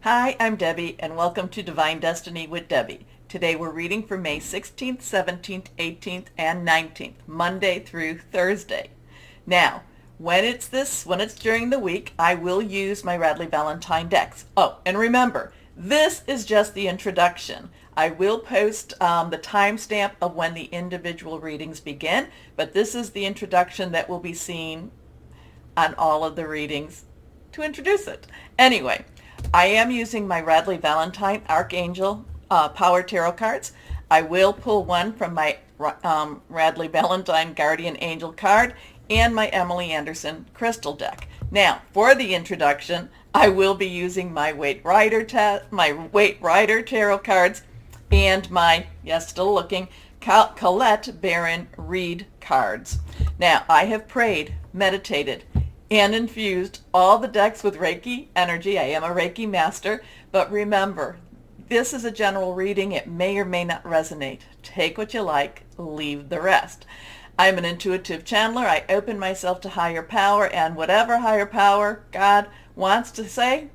Hi, I'm Debbie, and welcome to Divine Destiny with Debbie. Today we're reading for May 16th, 17th, 18th, and 19th, Monday through Thursday. Now, when it's during the week, I will use my Radley Valentine decks. Oh, and remember, this is just the introduction. I will post the timestamp of when the individual readings begin, but this is the introduction that will be seen on all of the readings to introduce it. Anyway, I am using my Radley Valentine Archangel Power Tarot cards. I will pull one from my Radley Valentine Guardian Angel card and my Emily Anderson Crystal deck. Now, for the introduction, I will be using my Waite Rider Tarot cards and my, yes, still looking, Colette Baron Reed cards. Now, I have prayed, meditated, and infused all the decks with Reiki energy. I am a Reiki master, but remember, this is a general reading. It may or may not resonate. Take what you like, leave the rest. I'm an intuitive channeler. I open myself to higher power, and whatever higher power God wants to say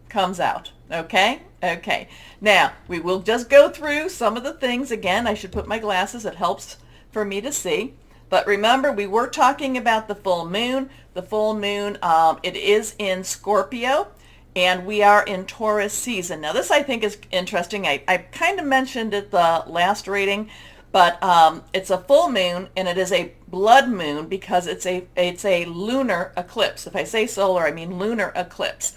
comes out. Okay? Okay. Now, we will just go through some of the things. Again, I should put my glasses. It helps for me to see. But remember, we were talking about the full moon. The full moon, it is in Scorpio, and we are in Taurus season. Now, this I think is interesting. I kind of mentioned it the last reading, but it's a full moon, and it is a blood moon because it's a lunar eclipse. If I say solar, I mean lunar eclipse.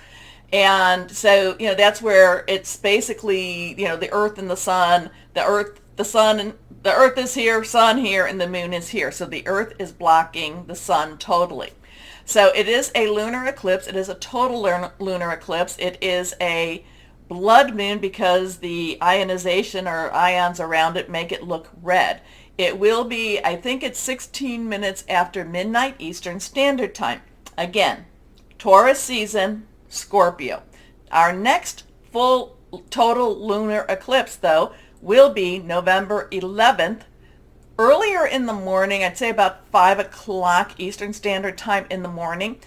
And so, that's where it's basically, the earth and the sun, the earth is here, sun here, and the moon is here. So the earth is blocking the sun totally. So it is a lunar eclipse. It is a total lunar eclipse. It is a blood moon because the ionization or ions around it make it look red. It will be, I think it's 16 minutes after midnight Eastern Standard Time. Again, Taurus season, Scorpio. Our next full total lunar eclipse, though, will be November 11th, earlier in the morning. I'd say about 5 o'clock Eastern Standard Time in the morning,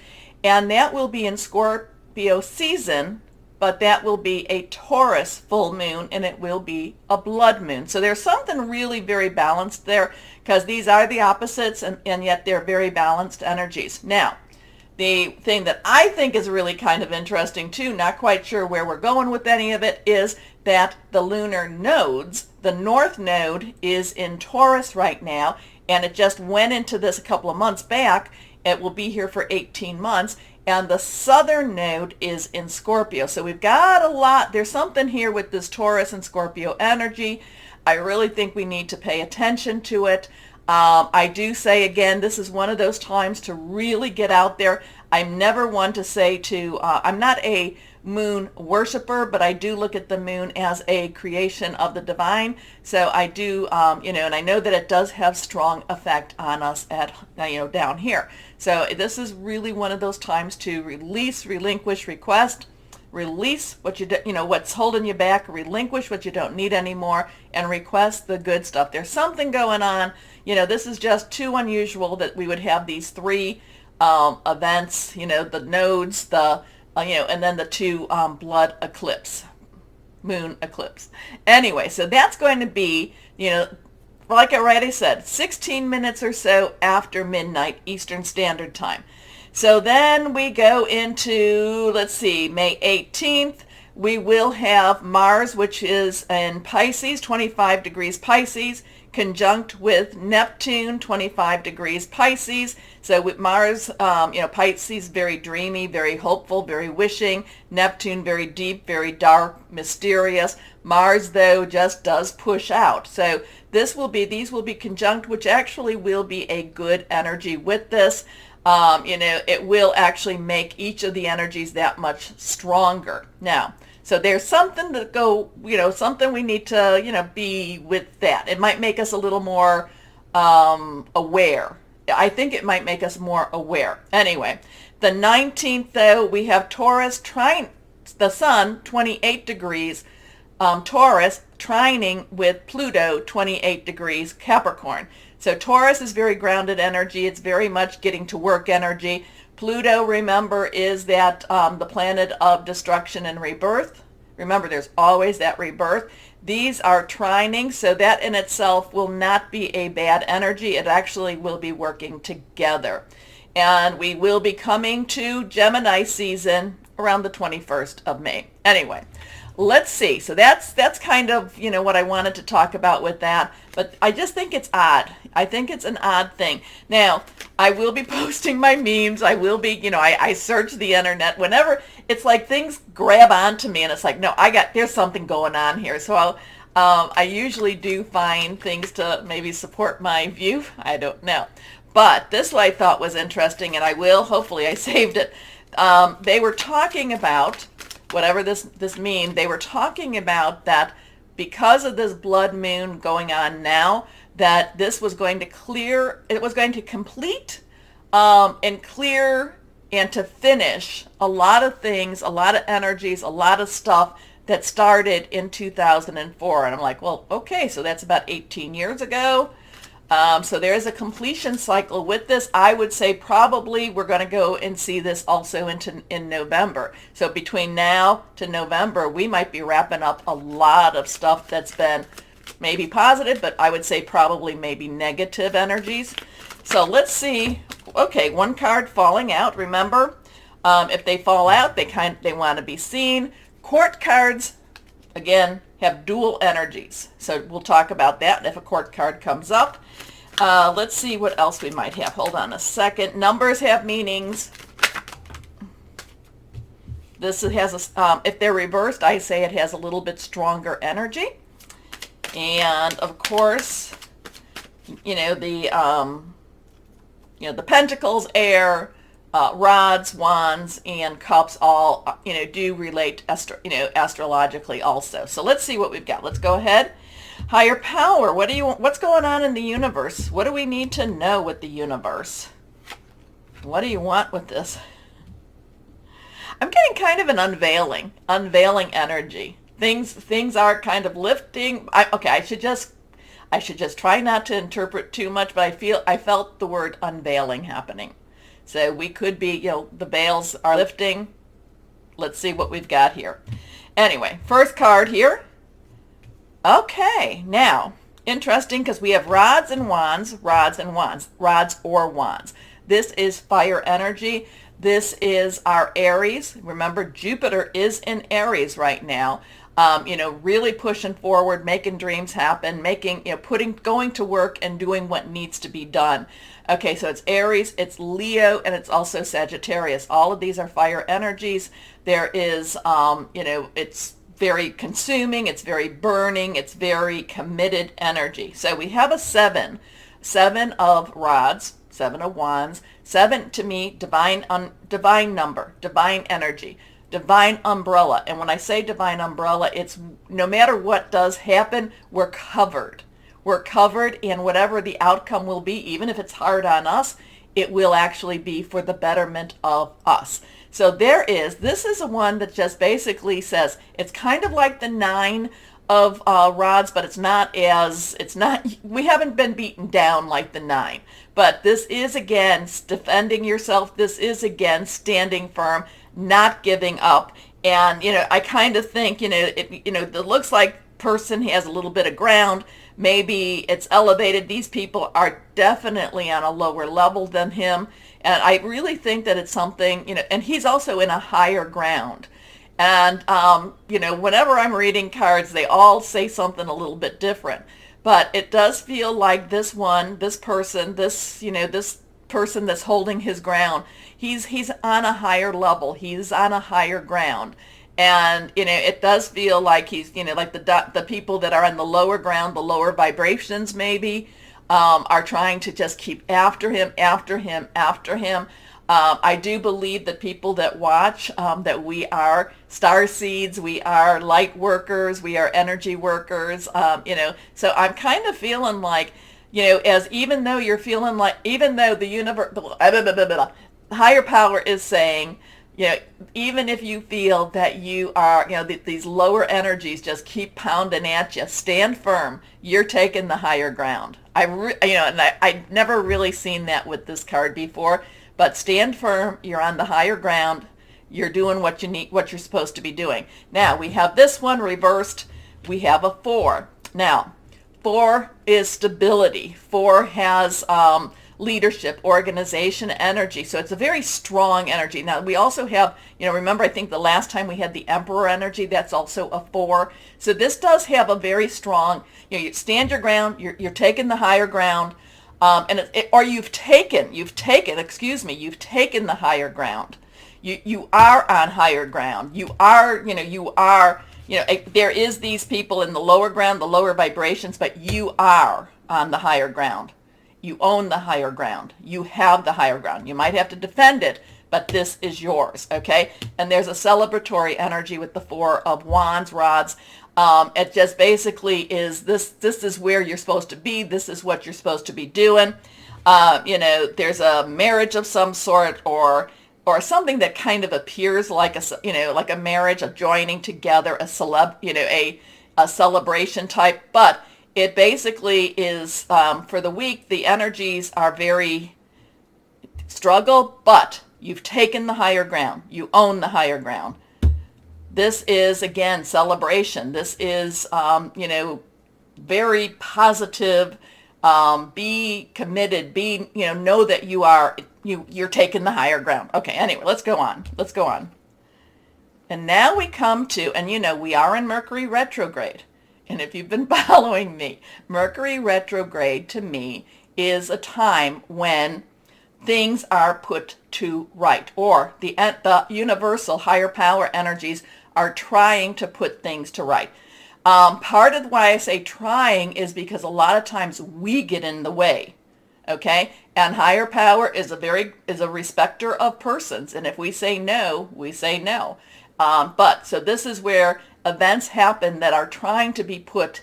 and that will be in Scorpio season, but that will be a Taurus full moon, and it will be a blood moon. So there's something really very balanced there, because these are the opposites, and yet they're very balanced energies. Now, the thing that I think is really kind of interesting too, not quite sure where we're going with any of it, is that the lunar nodes, the north node is in Taurus right now, and it just went into this a couple of months back. It will be here for 18 months, and the southern node is in Scorpio. So we've got a lot. There's something here with this Taurus and Scorpio energy. I really think we need to pay attention to it. I do say, again, this is one of those times to really get out there. I'm never one to say I'm not a moon worshiper, but I do look at the moon as a creation of the divine. So I do, and I know that it does have strong effect on us down here. So this is really one of those times to release, relinquish, request. Release what what's holding you back, relinquish what you don't need anymore, and request the good stuff. There's something going on. This is just too unusual that we would have these three events, the nodes, and then the two blood eclipse, moon eclipse. Anyway, so that's going to be, like I already said, 16 minutes or so after midnight Eastern Standard Time. So then we go into, let's see, May 18th. We will have Mars, which is in Pisces, 25 degrees Pisces, conjunct with Neptune, 25 degrees Pisces. So with Mars, Pisces, very dreamy, very hopeful, very wishing. Neptune, very deep, very dark, mysterious. Mars, though, just does push out. So these will be conjunct, which actually will be a good energy with this. It will actually make each of the energies that much stronger. Now, so there's something something we need to, be with that. It might make us a little more aware. I think it might make us more aware. Anyway, the 19th, though, we have Taurus trine the Sun, 28 degrees, Taurus trining with Pluto, 28 degrees Capricorn. So Taurus is very grounded energy. It's very much getting to work energy. Pluto, remember, is that the planet of destruction and rebirth. Remember, there's always that rebirth. These are trining, so that in itself will not be a bad energy. It actually will be working together. And we will be coming to Gemini season around the 21st of May. Anyway, let's see. So that's kind of, what I wanted to talk about with that. But I just think it's odd. I think it's an odd thing. Now, I will be posting my memes. I will be, I search the internet whenever it's like things grab onto me and it's like, no, there's something going on here. So I usually do find things to maybe support my view. I don't know. But this one I thought was interesting, and hopefully I saved it. They were talking about, whatever this means, they were talking about that because of this blood moon going on now, that this was going to clear, it was going to complete and clear and to finish a lot of things, a lot of energies, a lot of stuff that started in 2004. And I'm like, well, okay, so that's about 18 years ago. So there's a completion cycle with this. I would say probably we're going to go and see this also in November. So between now to November, we might be wrapping up a lot of stuff that's been maybe positive, but I would say probably maybe negative energies. So let's see. Okay, one card falling out. Remember, if they fall out, they want to be seen. Court cards, again, have dual energies. So we'll talk about that if a court card comes up. Let's see what else we might have. Hold on a second. Numbers have meanings. This has if they're reversed, I say it has a little bit stronger energy. And of course, the pentacles, air, rods, wands, and cups all, do relate, astrologically also. So let's see what we've got. Let's go ahead. Higher power. What's going on in the universe? What do we need to know with the universe? What do you want with this? I'm getting kind of an unveiling energy. Things are kind of lifting. I should just try not to interpret too much, but I felt the word unveiling happening. So we could be, the veils are lifting. Let's see what we've got here. Anyway, first card here. Okay, now, interesting because we have rods and wands, rods or wands. This is fire energy. This is our Aries. Remember, Jupiter is in Aries right now. Really pushing forward, making dreams happen, going to work and doing what needs to be done. Okay, so it's Aries, it's Leo, and it's also Sagittarius. All of these are fire energies. There is, it's very consuming, it's very burning, it's very committed energy. So we have a seven of rods, 7 of wands, 7 to me, divine number, divine energy, divine umbrella. And when I say divine umbrella, it's no matter what does happen, we're covered. We're covered, and whatever the outcome will be, even if it's hard on us, it will actually be for the betterment of us. So this is a one that just basically says, it's kind of like the 9 of rods, but we haven't been beaten down like the 9. But this is, again, defending yourself. This is, again, standing firm, not giving up. And, I kind of think, it looks like person has a little bit of ground. Maybe it's elevated. These people are definitely on a lower level than him. And I really think that it's something, and he's also in a higher ground. And, whenever I'm reading cards, they all say something a little bit different. But it does feel like this person that's holding his ground, he's on a higher level. He's on a higher ground. And, it does feel like he's, like the people that are on the lower ground, the lower vibrations maybe, are trying to just keep after him. I do believe that people that watch, that we are star seeds, we are light workers, we are energy workers, so I'm kind of feeling like, even though the universe, higher power is saying, even if you feel that you are, these lower energies just keep pounding at you, stand firm. You're taking the higher ground. I've never really seen that with this card before, but stand firm. You're on the higher ground. you're doing what you need, what you're supposed to be doing. Now we have this one reversed. We have a 4. Now 4 is stability. 4 has leadership, organization, energy. So it's a very strong energy. Now we also have, remember I think the last time we had the Emperor energy, that's also a 4. So this does have a very strong, you stand your ground, you're taking the higher ground, or you've taken the higher ground. You are on higher ground. There is these people in the lower ground, the lower vibrations, but you are on the higher ground. You own the higher ground. You have the higher ground. You might have to defend it, but this is yours, okay? And there's a celebratory energy with the 4 of Wands, rods. It just basically is this is where you're supposed to be. This is what you're supposed to be doing. There's a marriage of some sort or something that kind of appears like a marriage, a joining together, a celebration type, but it basically is, for the week, the energies are very struggle, but you've taken the higher ground. You own the higher ground. This is, again, celebration. This is, very positive. Be committed. Know that you're taking the higher ground. Okay, anyway, let's go on. And now we come to, and we are in Mercury retrograde. And if you've been following me, Mercury retrograde to me is a time when things are put to right, or the universal higher power energies are trying to put things to right. Part of why I say trying is because a lot of times we get in the way, okay? And higher power is a respecter of persons, and if we say no, we say no. So this is where events happen that are trying to be put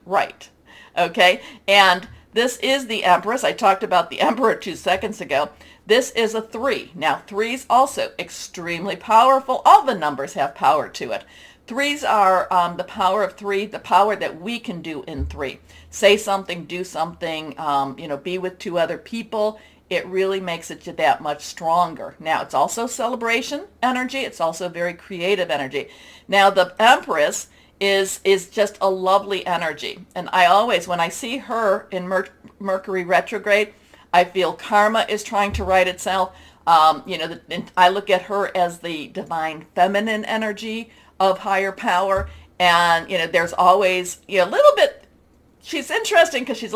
right, okay? And this is the Empress. I talked about the Emperor 2 seconds ago. This is a 3. Now, 3's also extremely powerful. All the numbers have power to it. 3's are the power of 3, the power that we can do in 3. Say something, do something, be with 2 other people. It really makes it that much stronger. Now, it's also celebration energy. It's also very creative energy. Now, the Empress is just a lovely energy. And I always, when I see her in Mercury retrograde, I feel karma is trying to right itself. I look at her as the divine feminine energy of higher power. And, there's always, a little bit, she's interesting because she's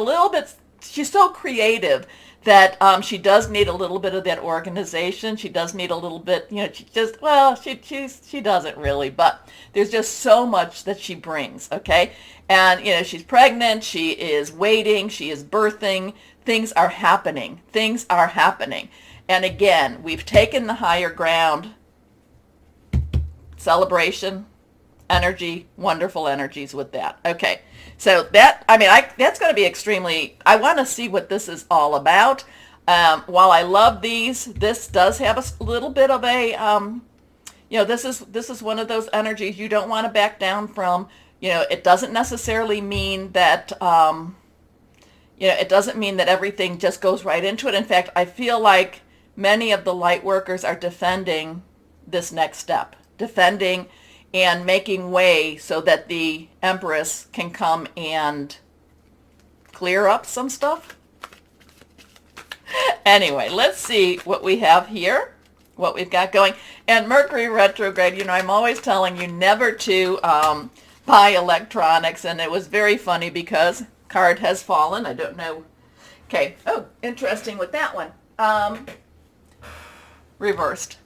so creative that she does need a little bit of that organization. She does need a little bit, she doesn't really, but there's just so much that she brings, okay? And, she's pregnant, she is waiting, she is birthing, things are happening. And again, we've taken the higher ground, celebration, energy, wonderful energies with that. Okay, so that's going to be extremely, I want to see what this is all about. While I love these, this does have a little bit of a, this is one of those energies you don't want to back down from. It doesn't necessarily mean that, it doesn't mean that everything just goes right into it. In fact, I feel like many of the light workers are defending this next step, defending and making way so that the Empress can come and clear up some stuff. Anyway, let's see what we have here, what we've got going. And Mercury retrograde, I'm always telling you never to buy electronics, and it was very funny because card has fallen. I don't know. Okay. Oh, interesting with that one. Reversed.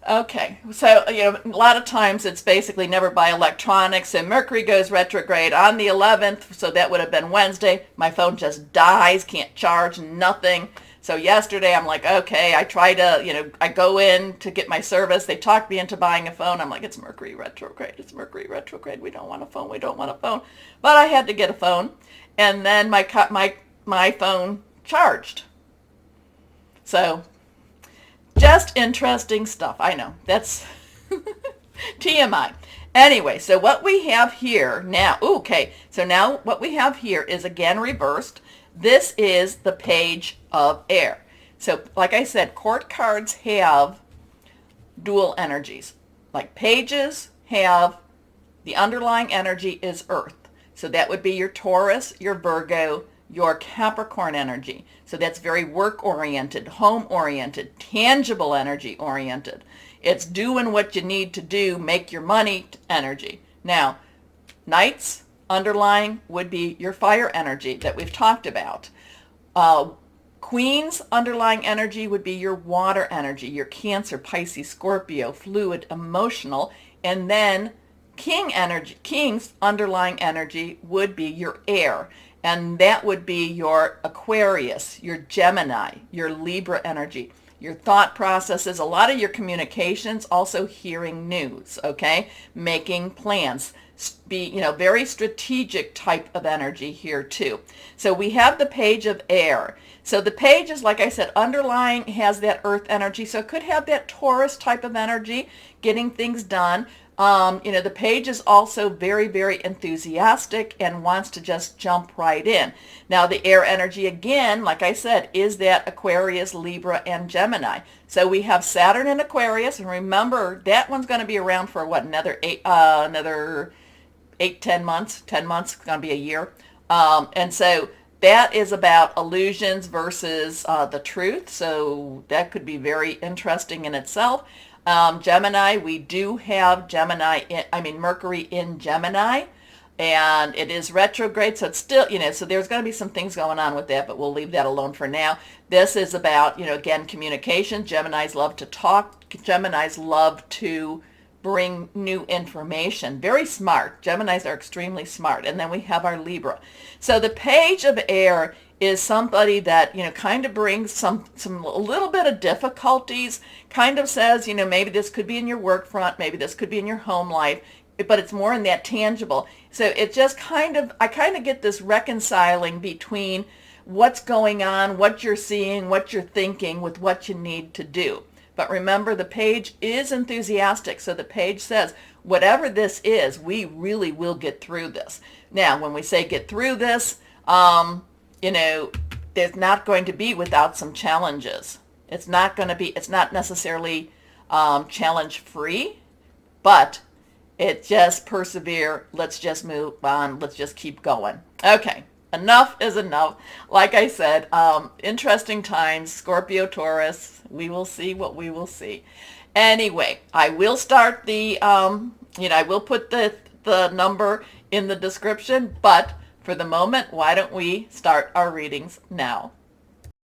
Okay, so a lot of times it's basically never buy electronics, and Mercury goes retrograde on the 11th, so that would have been Wednesday. My phone just dies, can't charge, nothing. So yesterday I'm like, okay, I try to, I go in to get my service. They talked me into buying a phone. I'm like, it's Mercury retrograde. We don't want a phone. But I had to get a phone, and then my phone charged. So just interesting stuff. I know. That's TMI. Anyway, so what we have here now, so now what we have here is again reversed. This is the Page of Air. So like I said, court cards have dual energies. Like pages have the underlying energy is earth. So that would be your Taurus, your Virgo, your Capricorn energy. So that's very work-oriented, home-oriented, tangible energy-oriented. It's doing what you need to do, make your money energy. Now, Knights underlying would be your fire energy that we've talked about. Queen's underlying energy would be your water energy, your Cancer, Pisces, Scorpio, fluid, emotional, and then King's underlying energy would be your air, and that would be your Aquarius, your Gemini, your Libra energy, your thought processes, a lot of your communications, also hearing news, okay, making plans, be, very strategic type of energy here too. So we have the page of air. So the page is, like I said, underlying has that earth energy, so it could have that Taurus type of energy, getting things done. The page is also very, very enthusiastic and wants to just jump right in. Now, the air energy, again, like I said, is that Aquarius, Libra, and Gemini. So we have Saturn in Aquarius, and remember, that one's going to be around for what, another 10 months. 10 months, it's going to be a year. And so that is about illusions versus the truth. So that could be very interesting in itself. Gemini, we do have Mercury in Gemini, and it is retrograde, so it's still, so there's going to be some things going on with that, but we'll leave that alone for now. This is about, again, communication. Geminis love to talk. Geminis love to bring new information. Very smart. Geminis are extremely smart. And then we have our Libra. So the page of air is somebody that, kind of brings some a little bit of difficulties, kind of says, maybe this could be in your work front, maybe this could be in your home life, but it's more in that tangible. So it just I kind of get this reconciling between what's going on, what you're seeing, what you're thinking with what you need to do. But remember, the page is enthusiastic. So the page says, whatever this is, we really will get through this. Now, when we say get through this, there's not going to be without some challenges. It's not necessarily challenge free, but it just persevere. Let's just move on. Let's just keep going. Okay. Enough is enough. Like I said, interesting times, Scorpio, Taurus, we will see what we will see. Anyway, I will start I will put the number in the description, but for the moment, why don't we start our readings now?